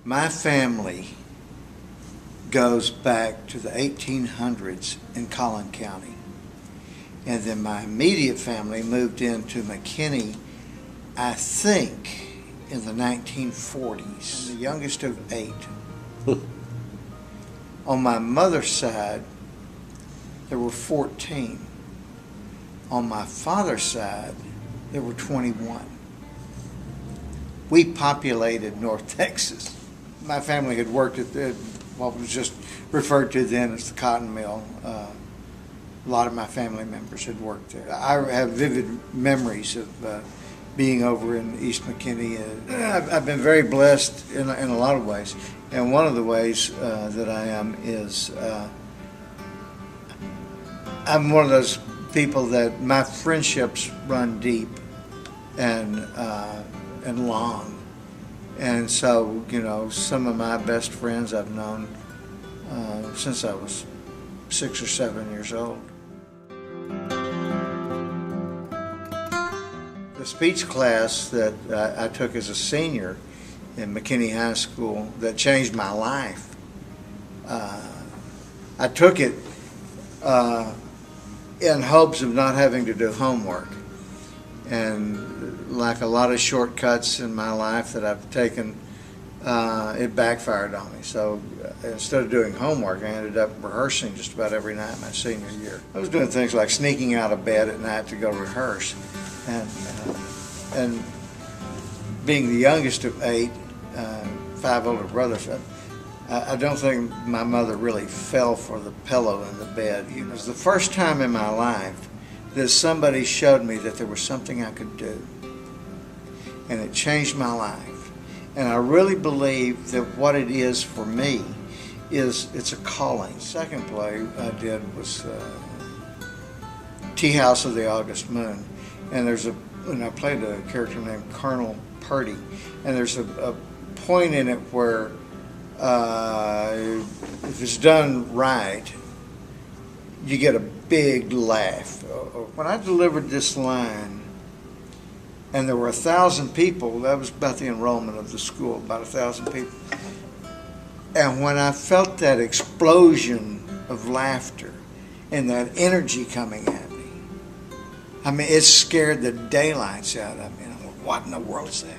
My family goes back to the 1800s in Collin County. And then my immediate family moved into McKinney, I think, in the 1940s. I'm the youngest of 8. On my mother's side, there were 14. On my father's side, there were 21. We populated North Texas. My family had worked at what was just referred to then as the cotton mill. A lot of my family members had worked there. I have vivid memories of being over in East McKinney. I've been very blessed in a lot of ways. And one of the ways that I am is I'm one of those people that my friendships run deep and long. And so, you know, some of my best friends I've known since I was 6 or 7 years old. The speech class that I took as a senior in McKinney High School that changed my life, I took it in hopes of not having to do homework. And like a lot of shortcuts in my life that I've taken, it backfired on me. So instead of doing homework, I ended up rehearsing just about every night my senior year. I was doing things like sneaking out of bed at night to go rehearse. And being the youngest of 8, 5 older brothers, I don't think my mother really fell for the pillow in the bed. It was the first time in my life that somebody showed me that there was something I could do. And it changed my life. And I really believe that what it is for me is it's a calling. The second play I did was Tea House of the August Moon. And I played a character named Colonel Purdy. And there's a point in it where if it's done right, you get a big laugh. When I delivered this line, and there were 1,000 people, that was about the enrollment of the school, about 1,000 people. And when I felt that explosion of laughter and that energy coming at me, I mean, it scared the daylights out of me. And I'm like, what in the world is that?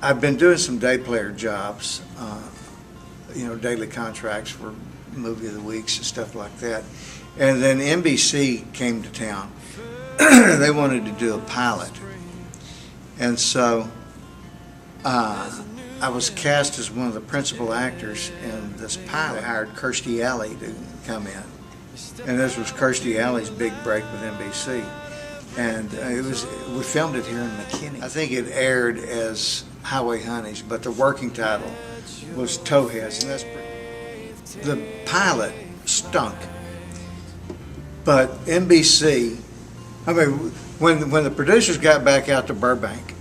I've been doing some day player jobs, daily contracts for movie of the weeks and stuff like that. And then NBC came to town. They wanted to do a pilot. And so I was cast as one of the principal actors in this pilot. I hired Kirstie Alley to come in. And this was Kirstie Alley's big break with NBC. And we filmed it here in McKinney. I think it aired as Highway Honeys, but the working title was Towheads. And the pilot stunk. But NBC, I mean, when the producers got back out to Burbank,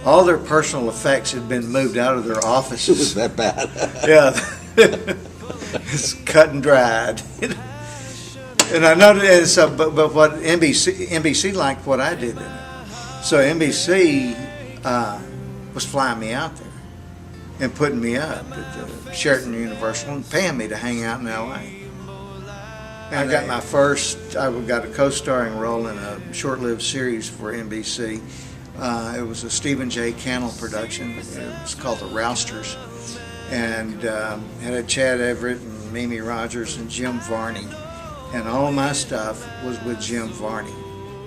all their personal effects had been moved out of their offices. It was that bad. Yeah. It's cut and dried. And I noticed, but what NBC liked what I did in it. So NBC was flying me out there and putting me up at the Sheraton Universal and paying me to hang out in L.A. And I got a co-starring role in a short-lived series for NBC. It was a Stephen J. Cannell production. It was called The Rousters. And had Chad Everett and Mimi Rogers and Jim Varney. And all my stuff was with Jim Varney.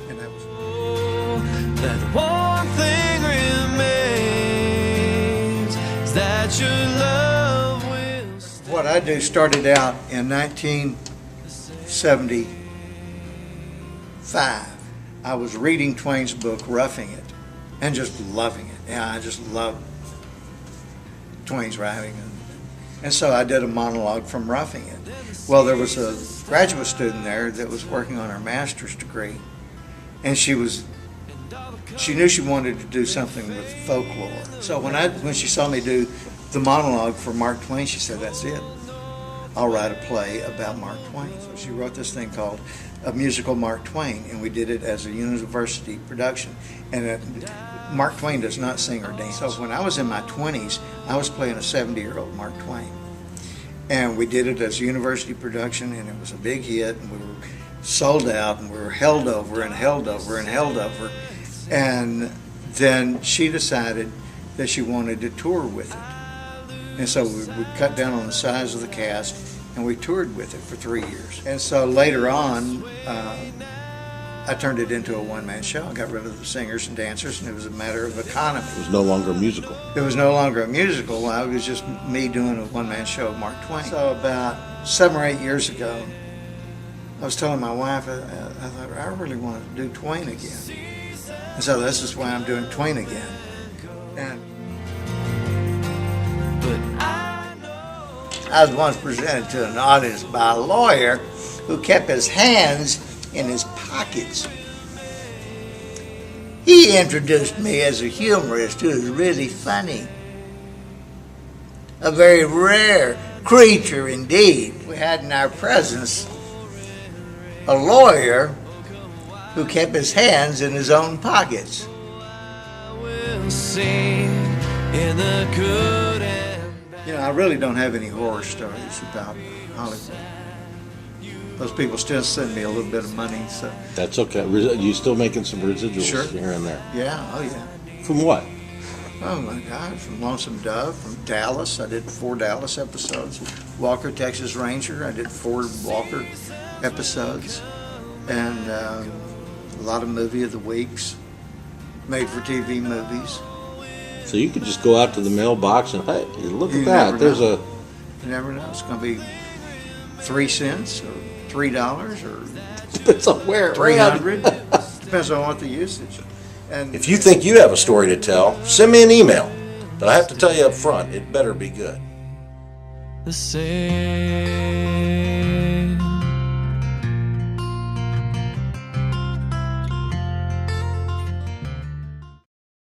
And that was that one thing remains is that your love will stay. What I do started out in 1975. I was reading Twain's book, Roughing It, and just loving it. Yeah, I just loved Twain's writing. And so I did a monologue from Roughing It. Well, there was a graduate student there that was working on her master's degree, and she knew she wanted to do something with folklore. So when she saw me do the monologue for Mark Twain, she said, "That's it. I'll write a play about Mark Twain." So she wrote this thing called a musical Mark Twain, and we did it as a university production. And Mark Twain does not sing or dance. So when I was in my 20s, I was playing a 70-year-old Mark Twain. And we did it as a university production, and it was a big hit, and we were sold out, and we were held over and held over and held over. And then she decided that she wanted to tour with it. And so we cut down on the size of the cast, and we toured with it for 3 years. And so later on, I turned it into a one-man show. I got rid of the singers and dancers, and it was a matter of economy. It was no longer a musical. It was no longer a musical. It was just me doing a one-man show of Mark Twain. So about 7 or 8 years ago, I was telling my wife, I thought, I really want to do Twain again. And so this is why I'm doing Twain again. And I was once presented to an audience by a lawyer who kept his hands in his pockets. He introduced me as a humorist who is really funny. A very rare creature indeed. We had in our presence a lawyer who kept his hands in his own pockets. You know, I really don't have any horror stories about Hollywood. Those people still send me a little bit of money, so. That's okay. You still making some residuals Sure. here and there? Yeah, oh yeah. From what? Oh my God, from Lonesome Dove, from Dallas. I did 4 Dallas episodes. Walker, Texas Ranger. I did 4 Walker episodes. And a lot of movie of the weeks, made for TV movies. So you could just go out to the mailbox and, hey, look You at that. never There's know. You never know. It's going to be 3 cents or $3 or Depends on where. $300. Depends on what the usage. And If you think you have a story to tell, send me an email. But I have to tell you up front, it better be good. The same.